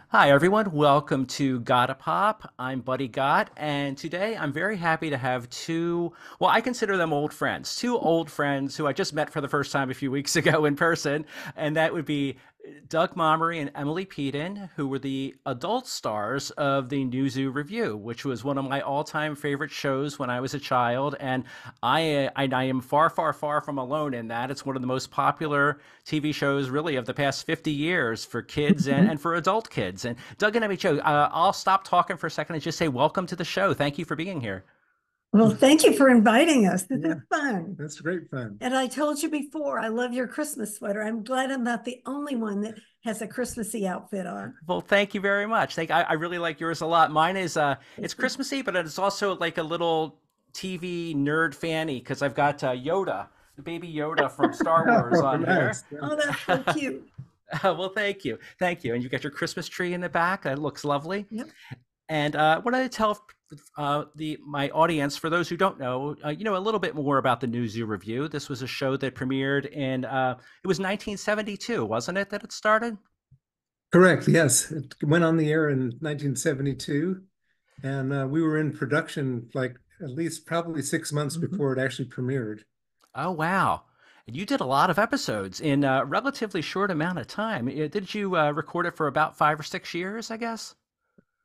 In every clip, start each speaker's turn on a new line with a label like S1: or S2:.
S1: Hi, everyone. Welcome to Gotta Pop. I'm Buddy Gott, and today I'm very happy to have well, I consider them two old friends who I just met for the first time a few weeks ago in person, and that would be Doug Momary and Emily Peden, who were the adult stars of the New Zoo Revue, which was one of my all-time favorite shows when I was a child, and I am far, far, far from alone in that. It's one of the most popular TV shows, really, of the past 50 years for kids and for adult kids. And Doug and Emmy Joe, I'll stop talking for a second and just say welcome to the show. Thank you for being here.
S2: Well, thank you for inviting us. This is
S3: Yeah,
S2: fun.
S3: that's great fun.
S2: And I told you before, I love your Christmas sweater. I'm glad I'm not the only one that has a Christmassy outfit on.
S1: Well, thank you very much. I really like yours a lot. Mine is it's Christmassy, but it's also like a little TV nerd fanny because I've got Yoda, the baby Yoda from Star Wars
S3: Oh,
S1: on here.
S3: nice.
S2: Oh, that's so cute.
S1: Well, thank you, and you've got your Christmas tree in the back. That looks lovely.
S2: Yep.
S1: And what I tell the my audience, for those who don't know, a little bit more about the New Zoo Review. This was a show that premiered in it was 1972, wasn't it, that it started?
S3: Correct. Yes. It went on the air in 1972, and we were in production like at least probably 6 months
S2: Mhm.
S3: before it actually premiered.
S1: Oh wow! And you did a lot of episodes in a relatively short amount of time. Did you record it for about 5 or 6 years? I guess.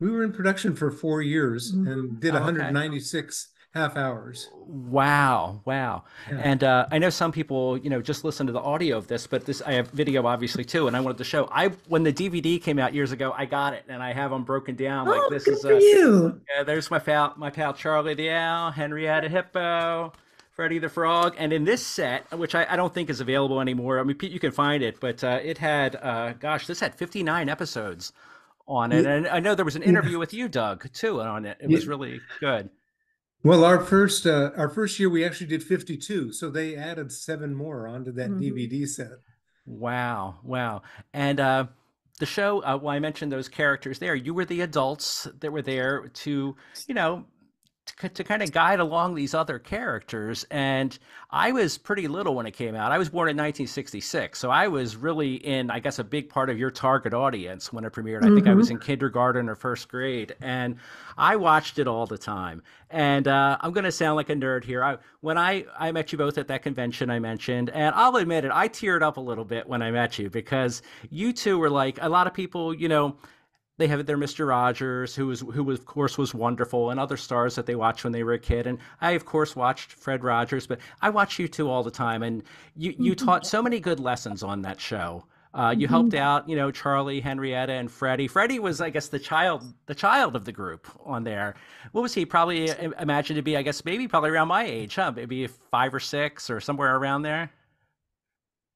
S3: We were in production for 4 years
S2: Mhm.
S3: and did
S1: Oh, okay.
S3: 196 half hours.
S1: Wow, wow.
S3: Yeah.
S1: And I know some people, just listen to the audio of this, but this I have video obviously too, and I wanted to show. I When the DVD came out years ago, I got it, and I have them broken down. Like
S2: Oh,
S1: this
S2: good
S1: is
S2: for you.
S1: there's my pal Charlie the Owl, Henrietta Hippo, Freddie the Frog, and in this set, which I don't think is available anymore. I mean, you can find it, but it had, gosh, this had 59 episodes on it,
S3: Yeah.
S1: and I know there was an
S3: Yeah.
S1: interview with you, Doug, too, on it. It
S3: Yeah.
S1: was really good.
S3: Well, our first year we actually did 52, so they added seven more onto that
S2: Mhm.
S3: DVD set.
S1: Wow, wow. And the show, well, I mentioned those characters there. You were the adults that were there to, you know, to kind of guide along these other characters. And I was pretty little when it came out. I was born in 1966, so I was really in, I guess, a big part of your target audience when it premiered. I think I was
S2: Mhm.
S1: in kindergarten or first grade, and I watched it all the time. And I'm going to sound like a nerd here. When I met you both at that convention I mentioned, and I'll admit it, I teared up a little bit when I met you because you two were like a lot of people, they have their Mr. Rogers, who of course was wonderful, and other stars that they watched when they were a kid. And I of course watched Fred Rogers, but I watch you two all the time, and you taught so many good lessons on that show. You helped
S2: Mhm.
S1: out, Charlie, Henrietta, and Freddie. Freddie was, I guess, the child of the group on there. What was he? Probably imagined to be, I guess, maybe probably around my age, huh? Maybe 5 or 6 or somewhere around there.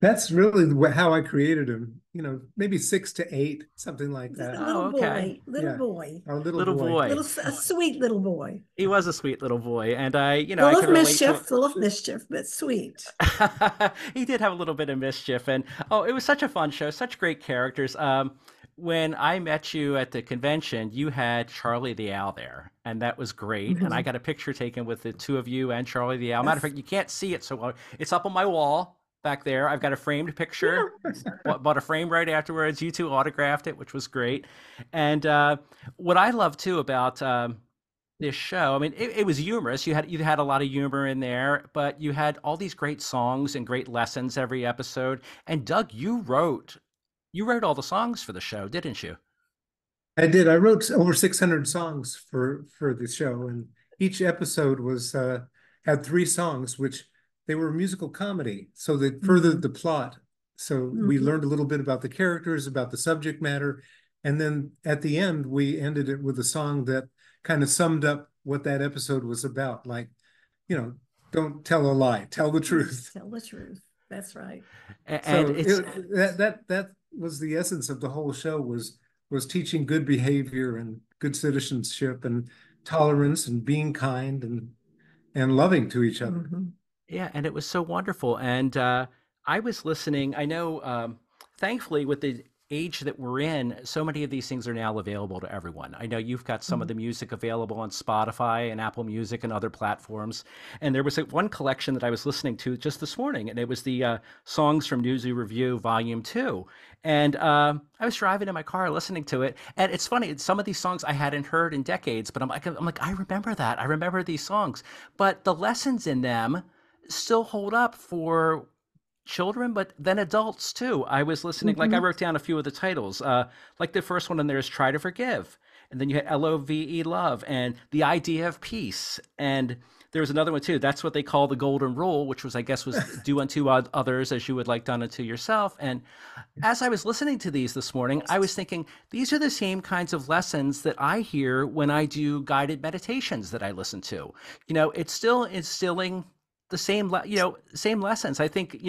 S3: That's really how I created him. Maybe 6 to 8, something like
S2: Just a
S3: that.
S1: Oh, okay.
S2: little
S3: Yeah,
S2: boy,
S3: our little
S1: Little
S3: boy.
S1: boy.
S2: a sweet little boy.
S1: He was a sweet little boy, and I
S2: Full
S1: could
S2: of
S1: relate to
S2: mischief,
S1: it.
S2: full of mischief, but sweet.
S1: He did have a little bit of mischief, and oh, it was such a fun show, such great characters. When I met you at the convention, you had Charlie the Owl there, and that was great. And I
S2: Mhm.
S1: got a picture taken with the two of you and Charlie the Owl. Matter of
S2: Yes.
S1: fact, you can't see it so well. It's up on my wall back there. I've got a framed picture.
S2: Yeah.
S1: Bought a frame right afterwards. You two autographed it, which was great. And what I love too about this show. I mean, it was humorous. You had a lot of humor in there, but you had all these great songs and great lessons every episode. And Doug, you wrote all the songs for the show, didn't you?
S3: I did. I wrote over 600 songs for the show, and each episode was had 3 songs, which they were musical comedy, so they furthered
S2: Mhm.
S3: the plot. So we
S2: Mhm.
S3: learned a little bit about the characters, about the subject matter, and then at the end we ended it with a song that kind of summed up what that episode was about. Like, you know, don't tell a lie, tell the truth.
S2: Tell the truth. That's right.
S1: And
S3: So
S1: it's
S3: that was the essence of the whole show was teaching good behavior and good citizenship and tolerance and being kind and loving to each other.
S2: Mhm.
S1: Yeah, and it was so wonderful. And I was listening. I know, thankfully, with the age that we're in, so many of these things are now available to everyone. I know you've got some of
S2: Mhm.
S1: the music available on Spotify and Apple Music and other platforms. And there was one collection that I was listening to just this morning, and it was the Songs from ZOO Revue Volume 2. And I was driving in my car listening to it. And it's funny, some of these songs I hadn't heard in decades, but I'm like, I remember that. I remember these songs. But the lessons in them still hold up for children, but then adults too. I was listening, like I
S2: Mhm.
S1: wrote down a few of the titles. Like the first one in there is Try to Forgive. And then you had LOVE, love, and the idea of peace. And there was another one too. That's what they call the golden rule, which was, I guess, was do unto others as you would like done unto yourself. And as I was listening to these this morning, I was thinking these are the same kinds of lessons that I hear when I do guided meditations that I listen to. It's still instilling the same, same lessons. I think,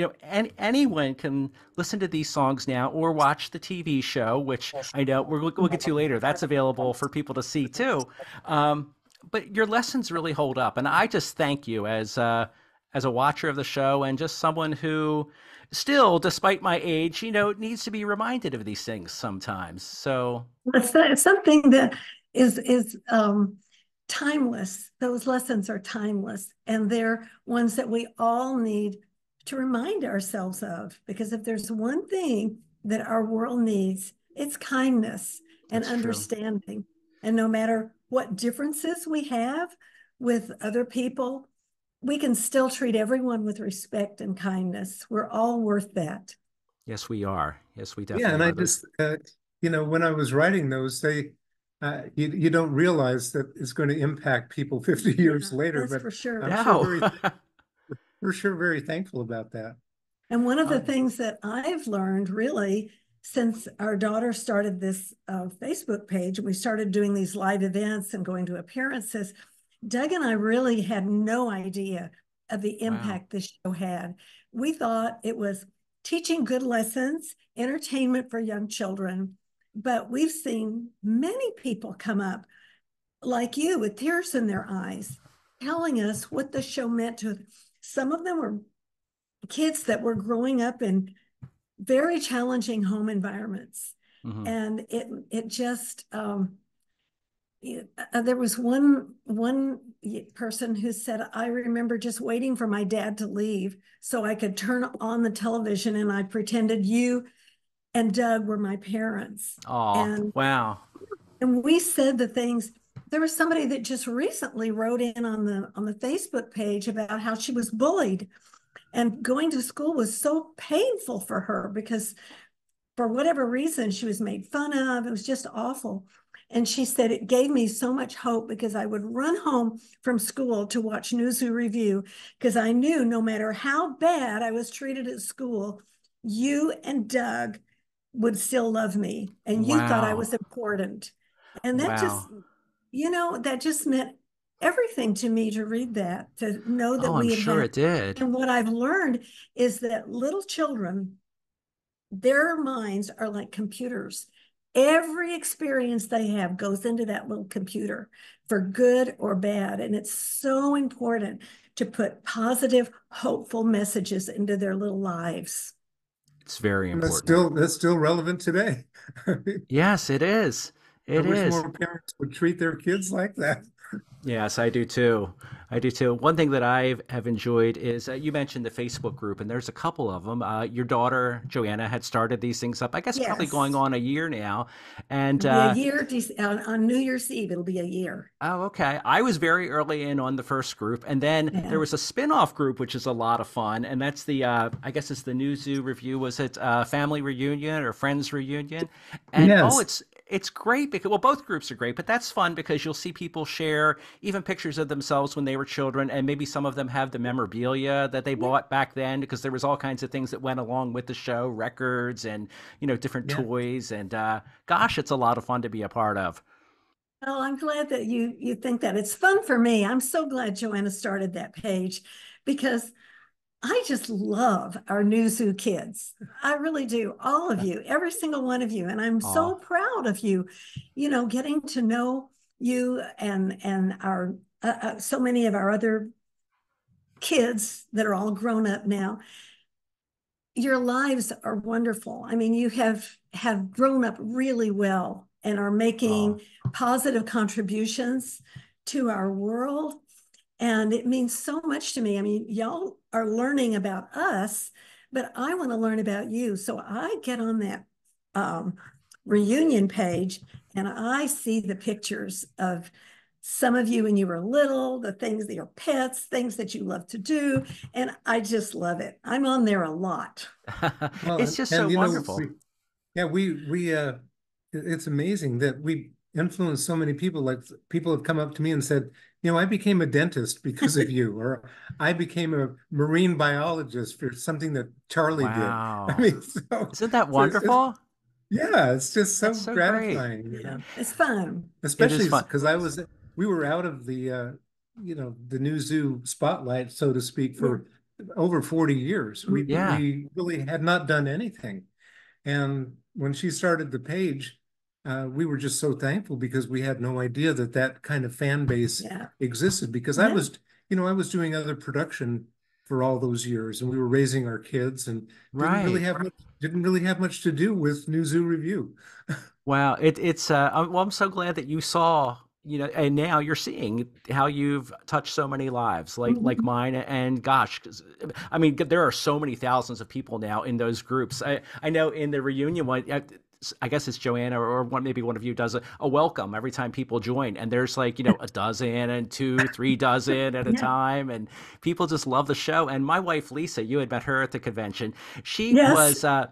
S1: anyone can listen to these songs now or watch the TV show, which I know we'll get to later. That's available for people to see too. But your lessons really hold up. And I just thank you as a watcher of the show and just someone who still, despite my age, needs to be reminded of these things sometimes. So,
S2: It's something that is timeless. Those lessons are timeless, and they're ones that we all need to remind ourselves of. Because if there's one thing that our world needs, it's kindness and
S1: that's true.
S2: understanding. And no matter what differences we have with other people, we can still treat everyone with respect and kindness. We're all worth that.
S1: Yes, we are. Yes, we
S3: Yeah,
S1: definitely
S3: and I
S1: are.
S3: just, when I was writing those, you don't realize that it's going to impact people 50 years
S2: Yeah,
S3: later,
S2: that's
S3: but
S2: for sure.
S3: I'm sure
S1: No.
S3: we're sure very thankful about that.
S2: And one of the
S1: Oh,
S2: things that I've learned really since our daughter started this Facebook page and we started doing these live events and going to appearances, Doug and I really had no idea of the
S1: wow.
S2: impact this show had. We thought it was teaching good lessons, entertainment for young children, but we've seen many people come up like you with tears in their eyes, telling us what the show meant to. Some of them were kids that were growing up in very challenging home environments.
S1: Hmm.
S2: And it just there was one person who said, I remember just waiting for my dad to leave so I could turn on the television and I pretended you and Doug were my parents.
S1: Oh,
S2: And
S1: wow.
S2: we said the things. There was somebody that just recently wrote in on the Facebook page about how she was bullied and going to school was so painful for her because for whatever reason she was made fun of. It was just awful. And she said it gave me so much hope because I would run home from school to watch ZOO Revue because I knew no matter how bad I was treated at school, you and Doug would still love me and you thought I
S1: Wow.
S2: was important. And that just,
S1: Wow.
S2: that just meant everything to me to read that, to know that
S1: Oh, I'm
S2: we
S1: sure
S2: had.
S1: it did.
S2: And what I've learned is that little children, their minds are like computers. Every experience they have goes into that little computer for good or bad. And it's so important to put positive, hopeful messages into their little lives.
S1: It's very
S3: And
S1: important.
S3: that's still relevant today.
S1: Yes, it is.
S3: I
S1: It
S3: wish
S1: is.
S3: more parents would treat their kids like that.
S1: Yes, I do too. I do too. One thing that I have enjoyed is you mentioned the Facebook group, and there's a couple of them. Your daughter Joanna had started these things up. I guess probably going
S2: Yes.
S1: on a year now. And
S2: It'll be a year on New Year's Eve. It'll be a year.
S1: oh, okay. I was very early in on the first group, and then there
S2: Yeah.
S1: was a spin-off group, which is a lot of fun, and that's the I guess it's the new Zoo Review. Was it Family Reunion or Friends Reunion? And oh,
S3: Yes.
S1: it's great because well, both groups are great, but that's fun because you'll see people share even pictures of themselves when they were children, and maybe some of them have the memorabilia that they
S2: Yeah.
S1: bought back then because there was all kinds of things that went along with the show, records and different
S3: Yeah.
S1: toys, and gosh, it's a lot of fun to be a part of.
S2: Oh, I'm glad that you think that. It's fun for me. I'm so glad Joanna started that page because I just love our new zoo kids. I really do. All of you, every single one of you. And I'm so
S1: Oh.
S2: proud of you, getting to know you and our so many of our other kids that are all grown up now. your lives are wonderful. I mean, you have grown up really well and are
S1: Oh,
S2: making positive contributions to our world. And it means so much to me. I mean, y'all are learning about us, but I want to learn about you. So I get on that um, reunion page and I see the pictures of some of you when you were little, the things that your pets, things that you love to do. And I just love it. I'm on there a lot.
S3: Well,
S1: it's just so
S3: and
S1: wonderful.
S3: yeah, it's amazing that we influenced so many people. Like people have come up to me and said, I became a dentist because of you, or I became a marine biologist for something that Charlie did. I
S1: Wow.
S3: mean,
S1: Isn't that
S3: it's
S1: wonderful?
S3: yeah, it's just so
S1: That's so great.
S2: Yeah, it's fun.
S1: It is
S3: especially
S1: fun.
S3: because we were out of the new zoo spotlight, so to speak,
S2: Yeah.
S3: for over 40 years. We
S1: Yeah.
S3: we really had not done anything. And when she started the page, we were just so thankful because we had no idea that that kind of fan base
S2: Yeah.
S3: existed. Because
S2: Yeah.
S3: I was doing other production for all those years, and we were raising our kids, and
S1: Right.
S3: didn't really have much to do with New Zoo Review.
S1: Wow. Well, I'm so glad that you saw, and now you're seeing how you've touched so many lives, like
S2: Mhm.
S1: mine. And gosh, 'cause, I mean, there are so many thousands of people now in those groups. I know in the reunion one, I guess it's Joanna or maybe one of you does a welcome every time people join, and there's like a dozen and two, 3 dozen at a
S2: Yeah.
S1: time, and people just love the show. And my wife Lisa, you had met her at the convention. She
S2: Yes.
S1: was.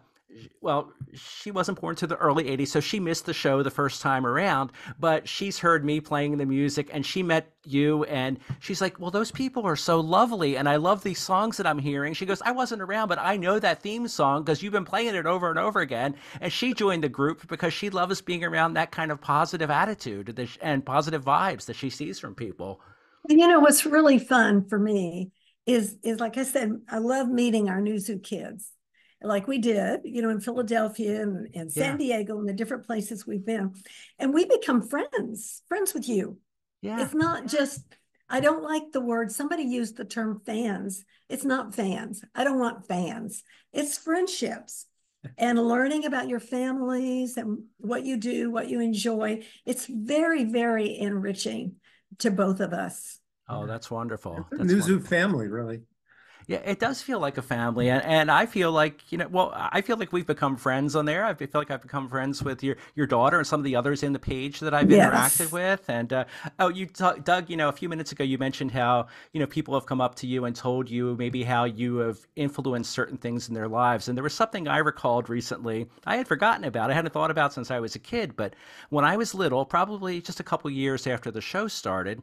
S1: Well, she wasn't born to the early 80s, so she missed the show the first time around, but she's heard me playing the music and she met you and she's like, well, those people are so lovely and I love these songs that I'm hearing. She goes, I wasn't around, but I know that theme song because you've been playing it over and over again. And she joined the group because she loves being around that kind of positive attitude and positive vibes that she sees from people.
S2: What's really fun for me is like I said, I love meeting our new zoo kids, like we did, in Philadelphia and San
S1: Yeah.
S2: Diego and the different places we've been, and we become friends with you.
S1: Yeah.
S2: It's not just. I don't like the word. Somebody used the term fans. It's not fans. I don't want fans. It's friendships and learning about your families and what you do, what you enjoy. It's very, very enriching to both of us.
S1: Oh,
S3: Yeah.
S1: that's wonderful.
S3: It's a
S1: That's
S3: New Zoo
S1: wonderful.
S3: family, really.
S1: Yeah, it does feel like a family, and I feel like well, I feel like we've become friends on there. I feel like I've become friends with your daughter and some of the others in the page that I've interacted
S2: Yes.
S1: with. And oh, Doug, a few minutes ago you mentioned how people have come up to you and told you maybe how you have influenced certain things in their lives. And there was something I recalled recently I had forgotten about. I hadn't thought about since I was a kid, but when I was little, probably just a couple years after the show started,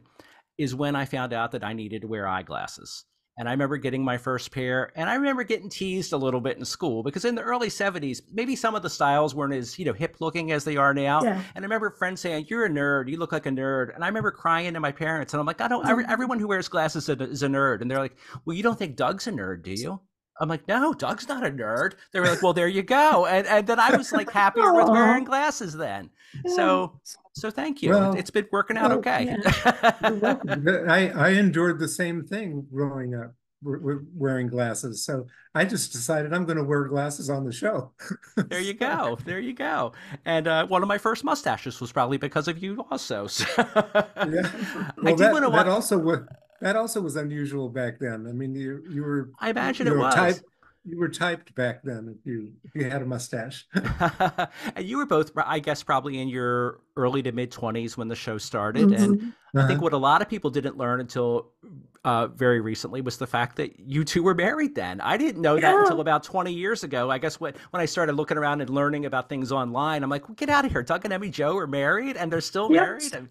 S1: is when I found out that I needed to wear eyeglasses. And I remember getting my first pair, and I remember getting teased a little bit in school because in the early 70s, maybe some of the styles weren't as, hip looking as they are now.
S2: Yeah.
S1: And I remember friends saying, you're a nerd, you look like a nerd. And I remember crying to my parents, and I'm like, I don't,
S2: Oh,
S1: everyone who wears glasses is a nerd. And they're like, well, you don't think Doug's a nerd, do you? I'm like, no, Doug's not a nerd. They were like, well, there you go. And then I was like happier with wearing
S2: oh,
S1: glasses then.
S2: yeah.
S1: So thank you.
S3: Well,
S1: It's been working out
S3: well,
S1: okay.
S2: Yeah.
S3: you're welcome. I endured the same thing growing up, wearing glasses. So I just decided I'm going to wear glasses on the show.
S1: There you
S3: So,
S1: go. There you go. And one of my first mustaches was probably because of you also. So
S3: yeah.
S1: I
S3: Well,
S1: do want to
S3: that also was unusual back then. I mean, you were
S1: I imagine it was.
S3: you were typed back then if you had a mustache.
S1: And you were both, I guess, probably in your early to mid 20s when the show started. And
S2: Mhm.
S1: I think
S3: Uh-huh.
S1: what a lot of people didn't learn until very recently was the fact that you two were married then. I didn't know that
S2: Yeah.
S1: until about 20 years ago. I guess when I started looking around and learning about things online, I'm like, well, get out of here. Doug and Emmy Joe are married and they're still
S2: Yep.
S1: married. And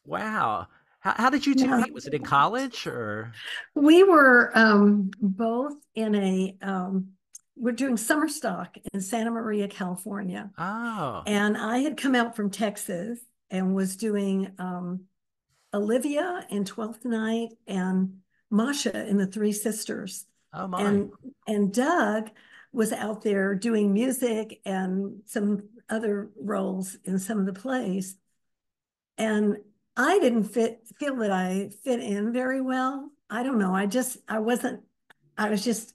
S1: wow. How did you two
S2: Yeah.
S1: meet? Was it in college or?
S2: We were both we're doing summer stock in Santa Maria, California.
S1: Oh,
S2: And I had come out from Texas and was doing Olivia in 12th Night and Masha in The Three Sisters.
S1: oh my.
S2: And Doug was out there doing music and some other roles in some of the plays. And I didn't feel that I fit in very well. I don't know. I was just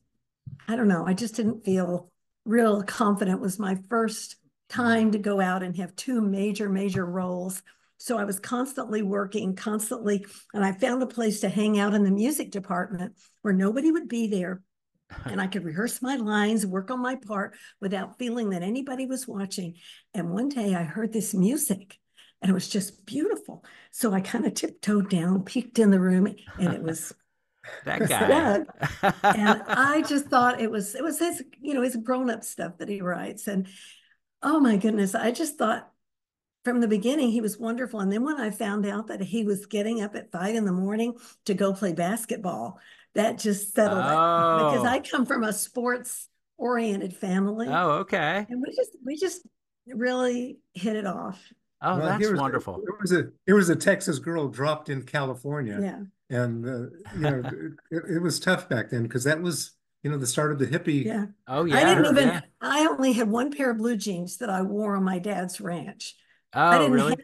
S2: I don't know, I just didn't feel real confident. It was my first
S1: Mm.
S2: time to go out and have two major roles. So I was constantly working, constantly, and I found a place to hang out in the music department where nobody would be there. And I could rehearse my lines, work on my part without feeling that anybody was watching. And one day I heard this music and it was just beautiful. So I kind of tiptoed down, peeked in the room, and it was
S1: That guy.
S2: Doug. And I just thought it was his, his grown-up stuff that he writes. And oh my goodness, I just thought from the beginning he was wonderful. And then when I found out that he was getting up at 5 in the morning to go play basketball, that just settled it. Because I
S1: Oh.
S2: come from a sports oriented family,
S1: Oh, okay.
S2: and we just really hit it off.
S1: Oh,
S3: Well,
S1: that's wonderful.
S3: here was a Texas girl dropped in California,
S2: Yeah.
S3: and it was tough back then because that was the start of the hippie
S2: Yeah.
S1: Oh,
S2: I didn't
S1: yeah.
S3: era.
S2: even,
S1: Yeah.
S2: I only had one pair of blue jeans that I wore on my dad's ranch. I
S1: Oh,
S2: didn't have
S1: really?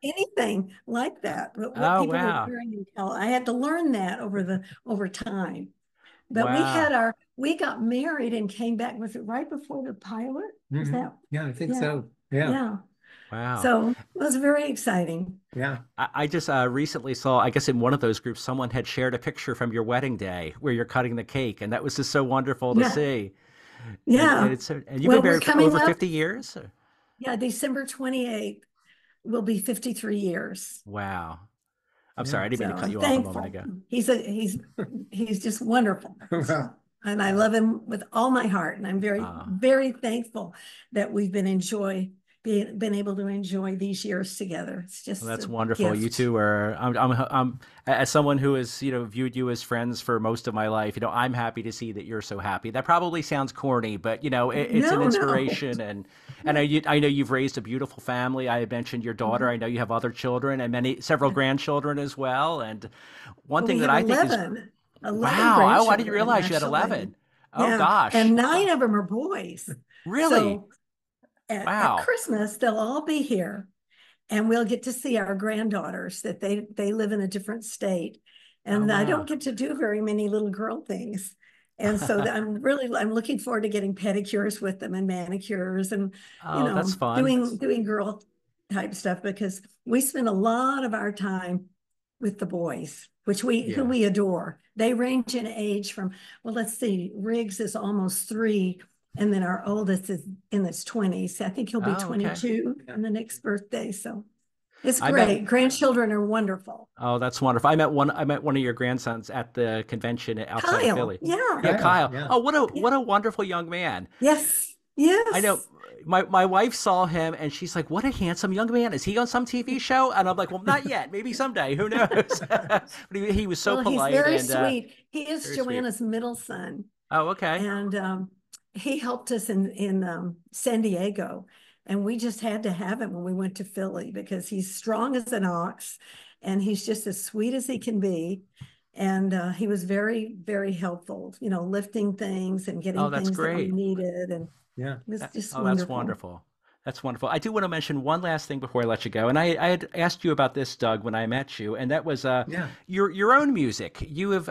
S2: anything like that, but what
S1: Oh,
S2: people were
S1: wow.
S2: wearing in Cal, I had to learn that over time. But
S1: Wow.
S2: we got married and came back, was it right before the pilot? Was
S3: Mhm.
S2: that,
S3: Yeah, I think
S2: yeah,
S3: so. Yeah,
S2: yeah.
S1: Wow.
S2: So it was very exciting.
S3: yeah.
S1: I just recently saw, I guess in one of those groups, someone had shared a picture from your wedding day where you're cutting the cake, and that was just so wonderful to
S2: Yeah,
S1: see. And
S2: yeah.
S1: it's and you've been
S2: Well, we're
S1: married for
S2: coming
S1: over
S2: up.
S1: 50 years?
S2: Yeah, December 28th will be 53 years.
S1: Wow. I'm sorry,
S3: Yeah.
S1: I didn't
S2: So
S1: mean to cut
S2: I'm
S1: you off a moment
S2: thankful.
S1: ago.
S2: He's just wonderful.
S3: Well,
S2: And I love him with all my heart. And I'm
S1: Uh,
S2: very thankful that we've been able to enjoy these years together. It's
S1: well,
S2: just
S1: that's
S2: a
S1: wonderful. You
S2: gift.
S1: two are. As someone who has viewed you as friends for most of my life. I'm happy to see that you're so happy. That probably sounds corny, but it's an
S2: No, no.
S1: inspiration. And I know you've raised a beautiful family. I had mentioned your daughter. I know you have other children and several grandchildren as well. And one
S2: Well,
S1: thing
S2: we
S1: that
S2: have
S1: I think is
S2: 11
S1: wow. Oh, I didn't
S2: grandchildren,
S1: realize you had
S2: actually.
S1: 11. Oh
S2: Yeah.
S1: gosh.
S2: And 9 of them are boys.
S1: Really?
S2: So at
S1: Wow.
S2: Christmas, they'll all be here, and we'll get to see our granddaughters that they live in a different state.
S1: Oh
S2: And I don't
S1: wow.
S2: get to do very many little girl things. And so I'm looking forward to getting pedicures with them and manicures and,
S1: Oh, that's fun.
S2: doing girl type stuff, because we spend a lot of our time with the boys, who
S1: Yeah.
S2: we adore. They range in age from, well, let's see, Riggs is almost 3, and then our oldest is in his 20s. I think he'll be
S1: Oh, okay.
S2: 22 on the next birthday. So it's
S1: I met
S2: great. Grandchildren are wonderful.
S1: Oh, that's wonderful. I met one of your grandsons at the convention outside of
S2: Kyle,
S1: Philly.
S2: yeah,
S1: Yeah,
S3: Kyle,
S1: Kyle.
S3: yeah.
S1: Oh,
S2: yeah,
S1: what a wonderful young man.
S2: yes,
S1: I know
S2: yes.
S1: my wife saw him and she's like, "What a handsome young man. Is he on some TV show?" And I'm like, "Well, not yet. Maybe someday. Who knows?" But he was so
S2: Well, he's
S1: polite
S2: very
S1: and
S2: sweet. He is
S1: very sweet.
S2: Joanna's middle son,
S1: Oh, okay.
S2: and he helped us in San Diego, and we just had to have him when we went to Philly because he's strong as an ox, and he's just as sweet as he can be. And he was very helpful, lifting things and
S1: Oh,
S2: getting
S1: that's
S2: things that we
S1: great.
S2: needed, and
S3: Yeah.
S2: it was just
S1: Oh, that's
S2: wonderful.
S1: wonderful. That's wonderful. I do want to mention one last thing before I let you go. And I had asked you about this, Doug, when I met you, and that was
S3: Yeah.
S1: your own music. You've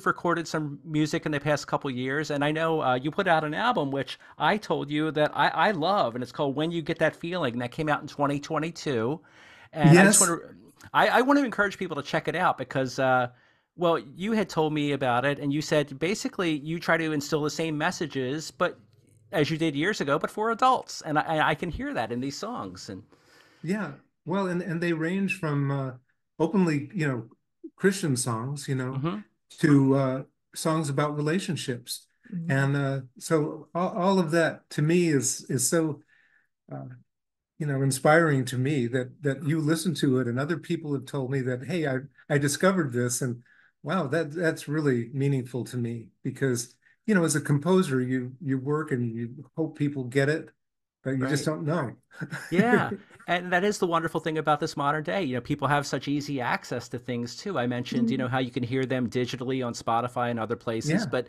S1: recorded some music in the past couple years, and I know you put out an album which I told you that I love, and it's called "When You Get That Feeling." That came out in 2022, and
S3: Yes.
S1: I want to encourage people to check it out because. Well, you had told me about it, and you said basically you try to instill the same messages, but as you did years ago, but for adults. And I can hear that in these songs. And
S3: Yeah. Well, and they range from openly, Christian songs,
S1: hmm
S3: to songs about relationships.
S2: Mhm.
S3: And so all of that to me is so uh, inspiring to me that you listen to it, and other people have told me that, hey, I discovered this, and wow, that's really meaningful to me because as a composer, you work and you hope people get it, but you just
S1: right.
S3: don't know.
S1: Yeah. And that is the wonderful thing about this modern day. People have such easy access to things too. I mentioned,
S2: Mhm.
S1: how you can hear them digitally on Spotify and other places,
S3: Yeah.
S1: but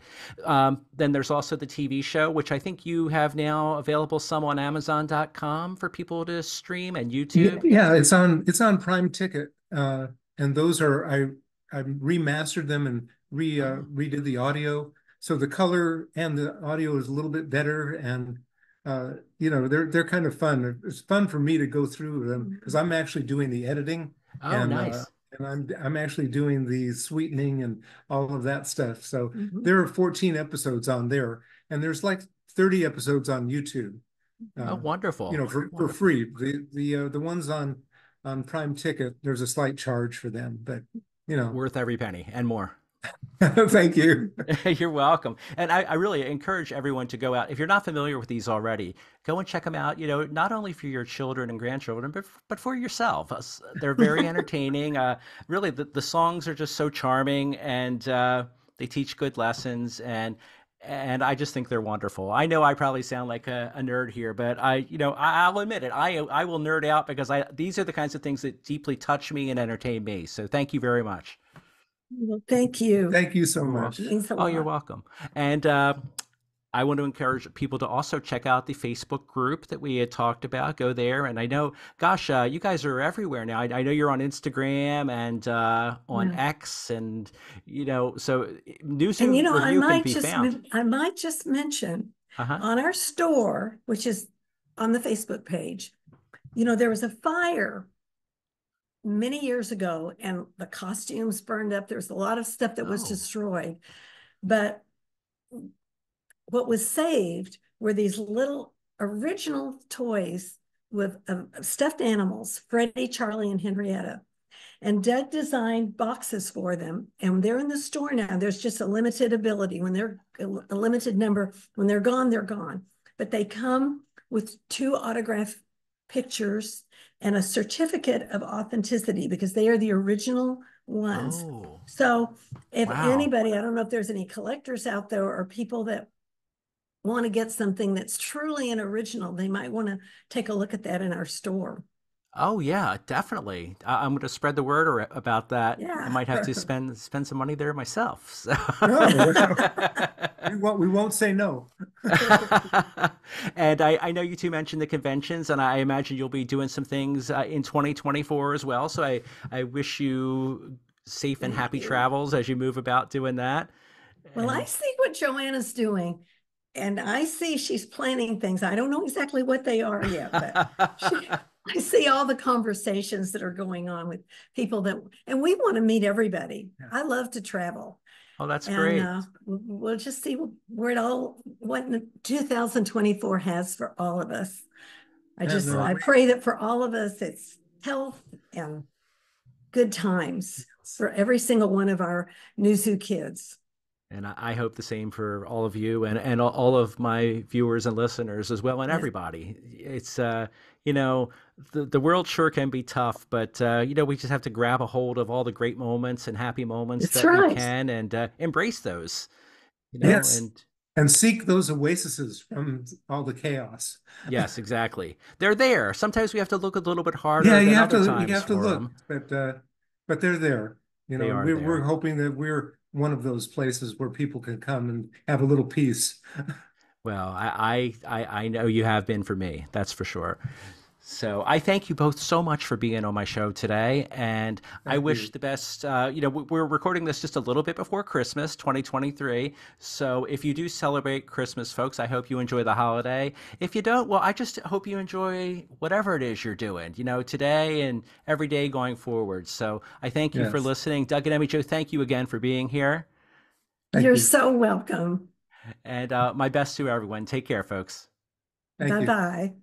S1: then there's also the TV show, which I think you have now available some on Amazon.com for people to stream and
S3: Yeah,
S1: YouTube.
S3: yeah, it's on Prime Ticket, and those are I remastered them and
S1: Oh,
S3: redid the audio, so the color and the audio is a little bit better, and they're kind of fun. It's fun for me to go through them because I'm actually doing the editing,
S1: Oh,
S3: and
S1: nice.
S3: I'm actually doing the sweetening and all of that stuff. So
S2: Mhm.
S3: there are 14 episodes on there, and there's like 30 episodes on YouTube.
S1: Oh,
S3: Uh,
S1: wonderful.
S3: for
S1: Wonderful.
S3: free. The ones on Prime Ticket, there's a slight charge for them, but you know,
S1: Worth every penny and more.
S3: thank you.
S1: You're welcome. And I really encourage everyone to go out. If you're not familiar with these already, go and check them out, not only for your children and grandchildren, but for yourself. They're very entertaining. Really, the songs are just so charming, and they teach good lessons. And I just think they're wonderful. I know I probably sound like a nerd here, but I'll admit it. I will nerd out because these are the kinds of things that deeply touch me and entertain me. So thank you very much.
S2: Well, thank you.
S3: Thank you so
S1: You're
S2: It
S1: welcome.
S3: much.
S2: means a
S1: Oh, you're
S2: lot.
S1: welcome. And I want to encourage people to also check out the Facebook group that we had talked about. Go there. And I know, gosh, you guys are everywhere now. I know you're on Instagram and on
S2: Yeah.
S1: X, and so News
S2: And
S1: Review can be found.
S2: I might just mention
S1: Uh-huh.
S2: on our store, which is on the Facebook page, there was a fire many years ago and the costumes burned up. There's a lot of stuff that was
S1: Oh.
S2: destroyed. But what was saved were these little original toys with stuffed animals, Freddie, Charlie, and Henrietta. And Doug designed boxes for them, and they're in the store now. There's just a limited ability. When they're a limited number, when they're gone, they're gone. But they come with 2 autograph pictures and a certificate of authenticity because they are the original ones.
S1: Oh.
S2: So if
S1: Wow.
S2: anybody, I don't know if there's any collectors out there or people that want to get something that's truly an original, they might want to take a look at that in our store.
S1: Oh yeah, definitely. I'm going to spread the word about that. I
S2: Yeah.
S1: might have to spend some money there myself. So.
S3: Oh, well, we won't say no.
S1: And I know you two mentioned the conventions, and I imagine you'll be doing some things in 2024 as well. So I wish you safe and
S2: Thank
S1: happy
S2: you.
S1: travels as you move about doing that.
S2: Well, I
S1: And
S2: see what Joanna's doing, and I see she's planning things. I don't know exactly what they are yet, but I see all the conversations that are going on with people and we want to meet everybody.
S3: Yeah.
S2: I love to travel,
S1: oh, that's
S2: and
S1: great.
S2: we'll just see what 2024 has for all of us.
S3: Yeah, no,
S2: I pray that for all of us, it's health and good times for every single one of our new zoo kids.
S1: And I hope the same for all of you and all of my viewers and listeners as well, and
S2: Yeah,
S1: everybody. It's you know, the world sure can be tough, but we just have to grab a hold of all the great moments and happy moments
S2: that's
S1: that we
S2: right.
S1: can, and embrace those.
S3: yes,
S1: And
S3: and seek those oases from all the chaos.
S1: yes, exactly. They're there. Sometimes we have to look a little bit
S3: Yeah,
S1: harder than other
S3: you
S1: times
S3: have to
S1: for
S3: look,
S1: them.
S3: but they're there.
S1: They
S3: And
S1: are
S3: we're
S1: there.
S3: hoping that we're one of those places where people can come and have a little peace.
S1: Well, I know you have been for me. That's for sure. So I thank you both so much for being on my show today, and I
S3: Thank
S1: wish
S3: you.
S1: the best. We're recording this just a little bit before Christmas, 2023. So if you do celebrate Christmas, folks, I hope you enjoy the holiday. If you don't, well, I just hope you enjoy whatever it is you're doing, today and every day going forward. So I thank you for
S3: Yes,
S1: listening. Doug and Emmy Jo, thank you again for being here,
S3: thank
S2: You're
S3: you.
S2: so welcome.
S1: and my best to everyone. Take care, folks.
S3: Thank
S2: Bye
S3: you.
S2: bye.